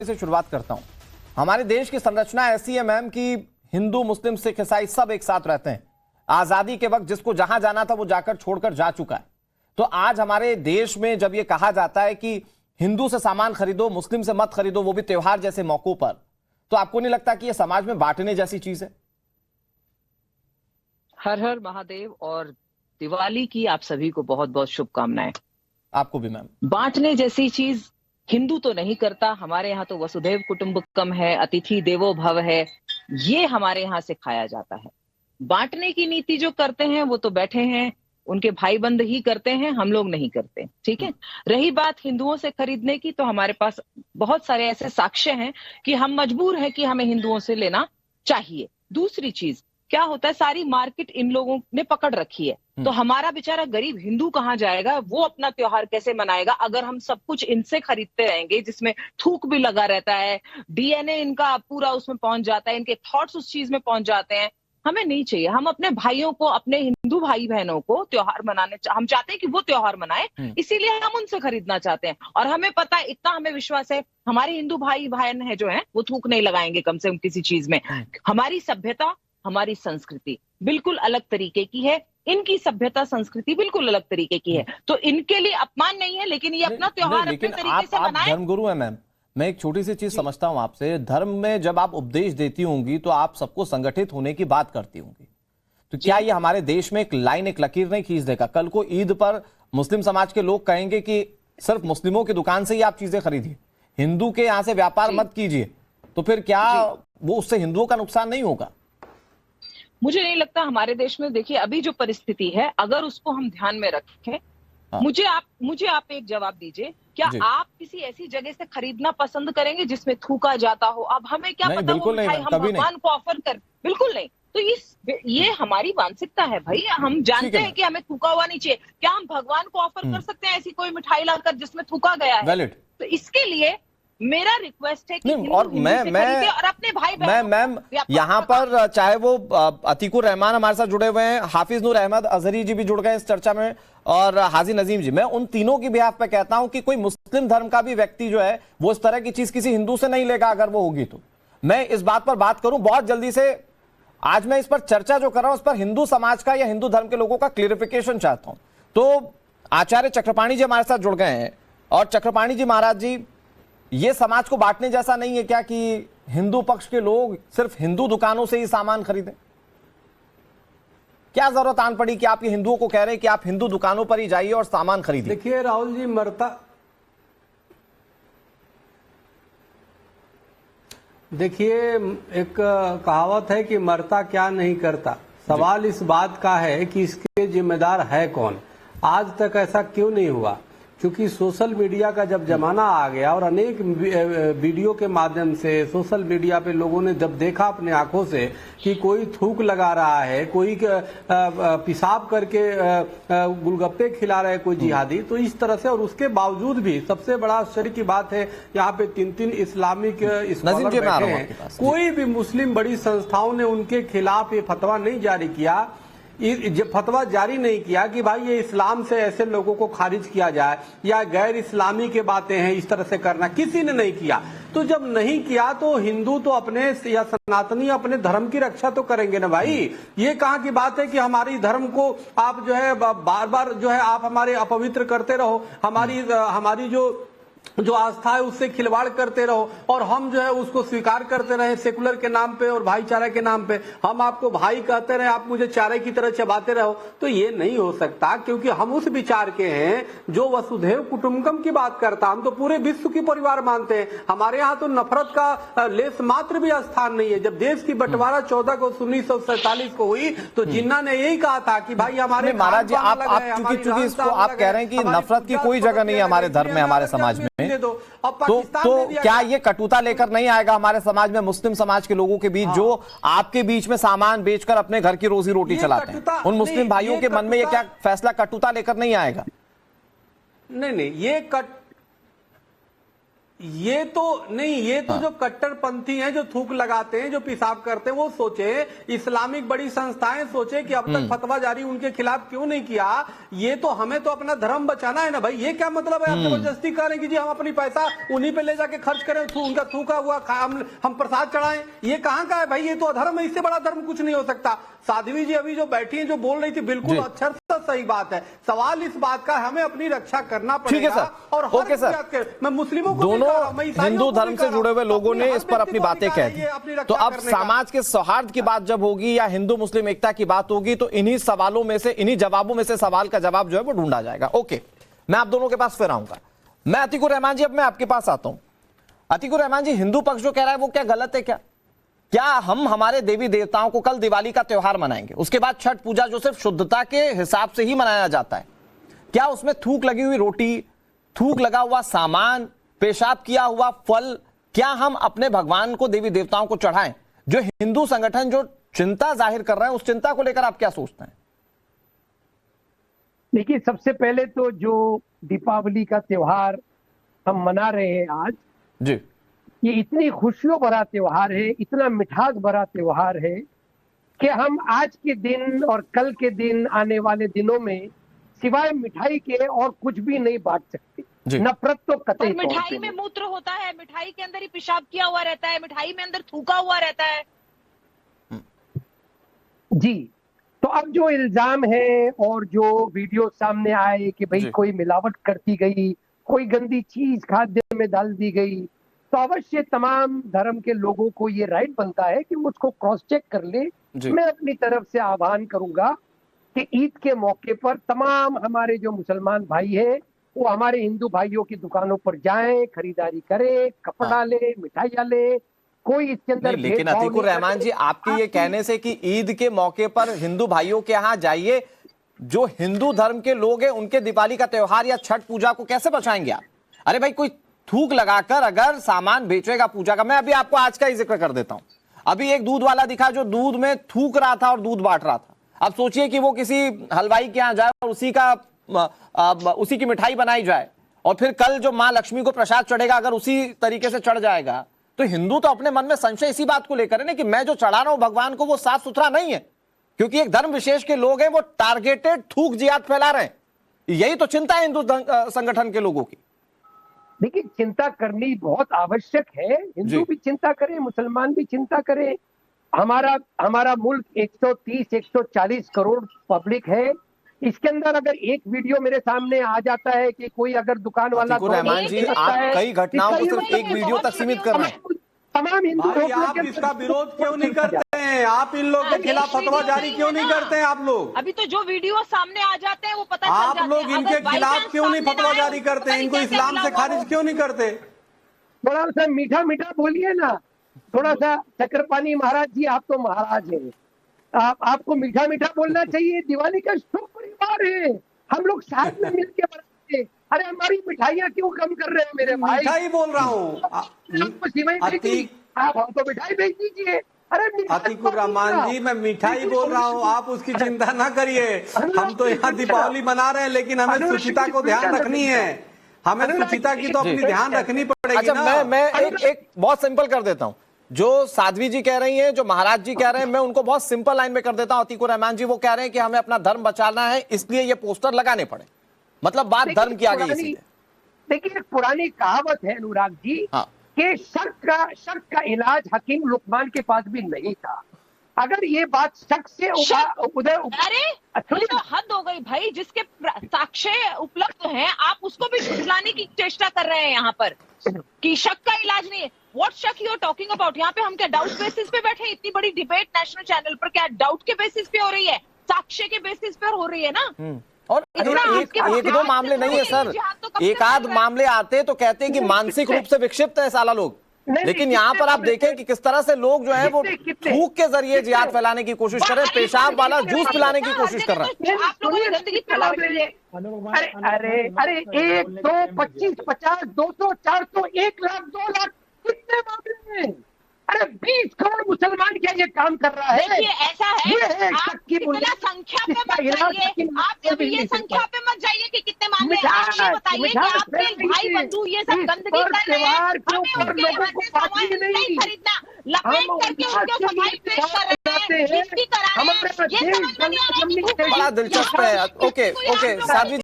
से शुरुआत करता हूं। हमारे देश की संरचना ऐसी है मैम कि हिंदू मुस्लिम सिख ईसाई सब एक साथ रहते हैं। आजादी के वक्त जिसको जहां जाना था वो जाकर छोड़कर जा चुका है। तो आज हमारे देश में जब ये कहा जाता है कि हिंदू से सामान खरीदो मुस्लिम से मत खरीदो, वो भी त्योहार जैसे मौकों पर, तो आपको नहीं लगता कि ये समाज में बांटने जैसी चीज है? हर हर महादेव और दिवाली की आप सभी को बहुत बहुत शुभकामनाएं। आपको भी मैम। बांटने जैसी चीज हिंदू तो नहीं करता। हमारे यहाँ तो वसुधैव कुटुंबकम है, अतिथि देवो भव है, ये हमारे यहाँ से खाया जाता है। बांटने की नीति जो करते हैं वो तो बैठे हैं, उनके भाई बंद ही करते हैं, हम लोग नहीं करते। ठीक है। रही बात हिंदुओं से खरीदने की, तो हमारे पास बहुत सारे ऐसे साक्ष्य हैं कि हम मजबूर हैं कि हमें हिंदुओं से लेना चाहिए। दूसरी चीज क्या होता है, सारी मार्केट इन लोगों ने पकड़ रखी है, तो हमारा बेचारा गरीब हिंदू कहाँ जाएगा, वो अपना त्योहार कैसे मनाएगा अगर हम सब कुछ इनसे खरीदते रहेंगे, जिसमें थूक भी लगा रहता है, डीएनए इनका पूरा उसमें पहुंच जाता है, इनके थॉट्स उस चीज में पहुंच जाते हैं। हमें नहीं चाहिए। हम अपने भाइयों को, अपने हिंदू भाई बहनों को त्योहार मनाने हम चाहते हैं कि वो त्योहार मनाए, इसीलिए हम उनसे खरीदना चाहते हैं। और हमें पता है, इतना हमें विश्वास है, हमारे हिंदू भाई बहन है जो है वो थूक नहीं लगाएंगे कम से कम किसी चीज में। हमारी सभ्यता, हमारी संस्कृति बिल्कुल अलग तरीके की है, इनकी सभ्यता संस्कृति बिल्कुल अलग तरीके की है, तो इनके लिए अपमान नहीं है, लेकिन ये अपना त्योहार अपने तरीके से मनाएं। धर्मगुरु है मैम, मैं एक छोटी सी चीज समझता हूं आपसे। धर्म में जब आप उपदेश देती होंगी तो आप सबको संगठित होने की बात करती होंगी, तो क्या ये हमारे देश में एक लाइन, एक लकीर नहीं खींच देगा? कल को ईद पर मुस्लिम समाज के लोग कहेंगे कि सिर्फ मुस्लिमों की दुकान से ही आप चीजें खरीदिए, हिंदू के यहां से व्यापार मत कीजिए, तो फिर क्या वो उससे हिंदुओं का नुकसान नहीं होगा? मुझे नहीं लगता। हमारे देश में देखिए अभी जो परिस्थिति है, अगर उसको हम ध्यान में रखें, मुझे आप एक जवाब दीजिए, क्या आप किसी ऐसी जगह से खरीदना पसंद करेंगे जिसमें थूका जाता हो? अब हमें क्या पता वो मिठाई हम भगवान को ऑफर कर, बिल्कुल नहीं। तो ये हमारी मानसिकता है भाई। हम जानते हैं कि हमें थूका हुआ नहीं चाहिए। क्या हम भगवान को ऑफर कर सकते हैं ऐसी कोई मिठाई लाकर जिसमें थूका गया है? तो इसके लिए मेरा रिक्वेस्ट है कि और मैं और अपने भाई मैम यहाँ पर चाहे वो अतीकुर रहमान हमारे साथ जुड़े हुए हैं, हाफिज नूर अहमद अजहरी जी भी जुड़ गए इस चर्चा में, और हाजी नजीम जी, मैं उन तीनों की बिहाफ पे कहता हूं कि कोई मुस्लिम धर्म का भी व्यक्ति जो है वो इस तरह की चीज किसी हिंदू से नहीं लेगा। अगर वो होगी तो मैं इस बात पर बात करूं बहुत जल्दी से। आज मैं इस पर चर्चा जो कर रहा हूं उस पर हिंदू समाज का या हिंदू धर्म के लोगों का क्लियरिफिकेशन चाहता हूं। तो आचार्य चक्रपाणी जी हमारे साथ जुड़ गए हैं, और चक्रपाणी जी महाराज जी, ये समाज को बांटने जैसा नहीं है क्या कि हिंदू पक्ष के लोग सिर्फ हिंदू दुकानों से ही सामान खरीदें? क्या जरूरत आन पड़ी कि आप ये हिंदुओं को कह रहे हैं कि आप हिंदू दुकानों पर ही जाइए और सामान खरीदिए? देखिए राहुल जी, देखिए एक कहावत है कि मरता क्या नहीं करता। सवाल इस बात का है कि इसके जिम्मेदार है कौन। आज तक ऐसा क्यों नहीं हुआ? क्योंकि सोशल मीडिया का जब जमाना आ गया और अनेक वीडियो के माध्यम से सोशल मीडिया पे लोगों ने जब देखा अपने आंखों से कि कोई थूक लगा रहा है, कोई पेशाब करके गुलगप्पे खिला रहा है कोई जिहादी, तो इस तरह से, और उसके बावजूद भी सबसे बड़ा आश्चर्य की बात है, यहाँ पे 3 इस्लामिक स्कॉलर बैठे हैं, कोई भी मुस्लिम बड़ी संस्थाओं ने उनके खिलाफ ये फतवा नहीं जारी किया, फतवा जारी नहीं किया कि भाई ये इस्लाम से ऐसे लोगों को खारिज किया जाए या गैर इस्लामी के बातें हैं इस तरह से करना, किसी ने नहीं किया। तो जब नहीं किया तो हिंदू तो अपने या सनातनी अपने धर्म की रक्षा तो करेंगे ना भाई। ये कहाँ की बात है कि हमारी धर्म को आप जो है बार बार जो है आप हमारे अपवित्र करते रहो, हमारी जो आस्था है उससे खिलवाड़ करते रहो, और हम जो है उसको स्वीकार करते रहे सेकुलर के नाम पे और भाईचारा के नाम पे, हम आपको भाई कहते रहे, आप मुझे चारे की तरह चबाते रहो, तो ये नहीं हो सकता। क्योंकि हम उस विचार के हैं जो वसुधैव कुटुंबकम की बात करता, हम तो पूरे विश्व की परिवार मानते हैं। हमारे यहाँ तो नफरत का लेस मात्र भी स्थान नहीं है। जब देश की बंटवारा 14 को 1947 को हुई तो जिन्ना ने यही कहा था कि भाई हमारे महाराज जी, आप चूंकि इसको आप कह रहे हैं कि नफरत की कोई जगह नहीं है हमारे धर्म में, हमारे समाज में, तो क्या ये कटुता लेकर नहीं आएगा हमारे समाज में, मुस्लिम समाज के लोगों के बीच जो आपके बीच में सामान बेचकर अपने घर की रोजी रोटी चलाते हैं, उन मुस्लिम भाइयों के मन में ये क्या फैसला कटुता लेकर नहीं आएगा? नहीं, ये तो नहीं, ये तो जो कट्टरपंथी हैं, जो थूक लगाते हैं, जो पेशाब करते हैं, वो सोचे, इस्लामिक बड़ी संस्थाएं सोचे कि अब तक फतवा जारी उनके खिलाफ क्यों नहीं किया। ये तो हमें तो अपना धर्म बचाना है ना भाई। ये क्या मतलब है आप जबरदस्ती करें कि जी हम अपनी पैसा उन्हीं पे ले जाके खर्च करें, उनका थूका हुआ हम प्रसाद चढ़ाएं? ये कहाँ का है भाई? ये तो अधर्म है, इससे बड़ा धर्म कुछ नहीं हो सकता। साध्वी जी अभी जो बैठी हैं, जो बोल रही थी, बिल्कुल अक्षर सही बात है। सवाल इस बात का हमें अपनी रक्षा करना पड़ेगा। और ओके सर, मैं मुस्लिमों को दोनों हिंदू धर्म से जुड़े हुए लोगों ने इस पर अपनी बातें कह दी। तो अब समाज के सौहार्द की बात जब होगी या हिंदू मुस्लिम एकता की बात होगी तो इन्हीं सवालों में से, इन्हीं जवाबों में से सवाल का जवाब जो है वो ढूंढा जाएगा। ओके, मैं आप दोनों के पास फिर आऊंगा। मैं अतीकुर रहमान जी, अब मैं आपके पास आता हूं। अतीकुर रहमान जी, हिंदू पक्ष जो कह रहा है वो क्या गलत है? क्या हम हमारे देवी देवताओं को कल दिवाली का त्योहार मनाएंगे, उसके बाद छठ पूजा जो सिर्फ शुद्धता के हिसाब से ही मनाया जाता है, क्या उसमें थूक लगी हुई रोटी, थूक लगा हुआ सामान, पेशाब किया हुआ फल, क्या हम अपने भगवान को, देवी देवताओं को चढ़ाएं? जो हिंदू संगठन जो चिंता जाहिर कर रहे हैं, उस चिंता को लेकर आप क्या सोचते हैं? देखिए, सबसे पहले तो जो दीपावली का त्योहार हम मना रहे हैं आज जी, ये इतनी खुशियों भरा त्योहार है, इतना मिठास भरा त्योहार है कि हम आज के दिन और कल के दिन, आने वाले दिनों में सिवाय मिठाई के और कुछ भी नहीं बांट सकते। नफरत तो कतई तौर पे मिठाई में मूत्र होता है, मिठाई के अंदर ही पेशाब किया हुआ रहता है, मिठाई में अंदर थूका हुआ रहता है। जी, तो अब जो इल्जाम है और जो वीडियो सामने आए कि भाई कोई मिलावट करती गई, कोई गंदी चीज खाद्य में डाल दी गई, तो अवश्य तमाम धर्म के लोगों को ये राइट बनता है कि उसको क्रॉस चेक कर ले। मैं अपनी तरफ से आह्वान करूंगा कि ईद के मौके पर तमाम हमारे जो मुसलमान भाई हैं वो हमारे हिंदू भाइयों की दुकानों पर जाएं, खरीदारी करें, कपड़ा ले, मिठाइयां ले, कोई इसके अंदर। लेकिन अतीकुर रहमान जी, आपके ये कहने से कि ईद के मौके पर हिंदू भाइयों के यहाँ जाइए, जो हिंदू धर्म के लोग हैं उनके दिवाली का त्योहार या छठ पूजा को कैसे बचाएंगे आप? अरे भाई, कोई थूक लगाकर अगर सामान बेचेगा पूजा का, मैं अभी आपको आज का ही जिक्र कर देता हूं। अभी एक दूध वाला दिखा जो दूध में थूक रहा था और दूध बांट रहा था। अब सोचिए कि वो किसी हलवाई के यहाँ जाए और उसी की मिठाई बनाई जाए, और फिर कल जो मां लक्ष्मी को प्रसाद चढ़ेगा अगर उसी तरीके से चढ़ जाएगा, तो हिंदू तो अपने मन में संशय इसी बात को लेकर है ना कि मैं जो चढ़ा रहा हूं भगवान को वो साफ सुथरा नहीं है, क्योंकि एक धर्म विशेष के लोग हैं वो टारगेटेड थूक जियाद फैला रहे हैं। यही तो चिंता है हिंदू संगठन के लोगों की। देखिए, चिंता करनी बहुत आवश्यक है। हिंदू भी चिंता करें, मुसलमान भी चिंता करें। हमारा मुल्क 130-140 करोड़ पब्लिक है। इसके अंदर अगर एक वीडियो मेरे सामने आ जाता है कि कोई अगर दुकान वाला, रहमान जी, आप कई घटनाओं को सिर्फ एक वीडियो तक सीमित कर रहे हैं। तमाम हिंदू आप इसका विरोध क्यों नहीं करते हैं? आप इन लोगों के खिलाफ फतवा जारी क्यों नहीं करते हैं? आप लोग अभी तो जो वीडियो सामने आ जाते हैं वो पता चल जाते हैं। आप लोग इनके खिलाफ क्यों नहीं फतवा जारी करते हैं? इनको इस्लाम से खारिज क्यों नहीं करते? थोड़ा सा मीठा मीठा बोलिए ना, थोड़ा सा। चक्रपाणी महाराज जी, आप तो महाराज हैं, आपको मीठा मीठा बोलना चाहिए। दिवाली का शुभ परिवार है, हम लोग साथ में मिलकर बनाते। अरे हमारी मिठाइयाँ क्यों कम कर रहे हो मेरे भाई? मिठाई बोल रहा हूँ, आप हमको मिठाई भेज दीजिए। अरे अतीकुर रहमान जी, मैं मिठाई बोल रहा हूँ, आप उसकी चिंता ना करिए। हम तो यहाँ दीपावली मना रहे हैं, लेकिन हमें शुचिता को ध्यान रखनी है। हमें शुचिता की तो अपनी ध्यान रखनी पड़ेगी। अच्छा, मैं एक बहुत सिंपल कर देता हूँ। जो साध्वी जी कह रही हैं, जो महाराज जी कह रहे हैं, मैं उनको बहुत सिंपल लाइन में कर देता हूँ। अतीकुर रहमान जी वो कह रहे हैं कि हमें अपना धर्म बचाना है, इसलिए ये पोस्टर लगाने पड़े। मतलब बात धर्म की आ गई। देखिए, एक पुरानी कहावत है अनुराग जी, कि शक का इलाज हकीम लुकमान के पास भी नहीं था। अगर ये बात शक से अरे तो हद हो गई भाई। जिसके साक्ष्य उपलब्ध हैं आप उसको भी झुठलाने की चेष्टा कर रहे हैं यहाँ पर कि शक का इलाज नहीं है। व्हाट शक यू आर टॉकिंग अबाउट? यहाँ पे हम क्या डाउट बेसिस पे बैठे? इतनी बड़ी डिबेट नेशनल चैनल पर क्या डाउट के बेसिस पे हो रही है? साक्ष्य के बेसिस पे हो रही है ना। और एक दो मामले नहीं है सर, एक आध मामले आते तो कहते हैं कि मानसिक रूप से विक्षिप्त है साला लोग। लेकिन यहाँ पर आप देखें कि किस तरह से लोग जो है वो थूक के जरिए जिहाद फैलाने की कोशिश कर रहे हैं, पेशाब वाला जूस पिलाने की कोशिश कर रहे हैं। अरे 1, 2, 25, 50, 200, 400, 1 लाख, 2 लाख, कितने मामले हैं? अरे 20 करोड़ मुसलमान क्या ये काम कर रहा है? देखिए ऐसा है, ये है आप शक की इतना बुनियाद संख्या पे जिसका मत इलाज जाइए, लेकिन आप अभी ये संख्या पे मत जाइए कि कितने मामले हैं। आप ये बताइए कि आपके भाई बंधु ये सब गंदगी कर रहे हैं, हमें उनके यहाँ से सामान नहीं खरीदना, लपेट करके उनके सफाई पेश कर रहे हैं, इसकी करा रहे हैं, ये समझ में नहीं आ रहा है कि बड़ा दिलचस्प है। Okay okay Sadhvi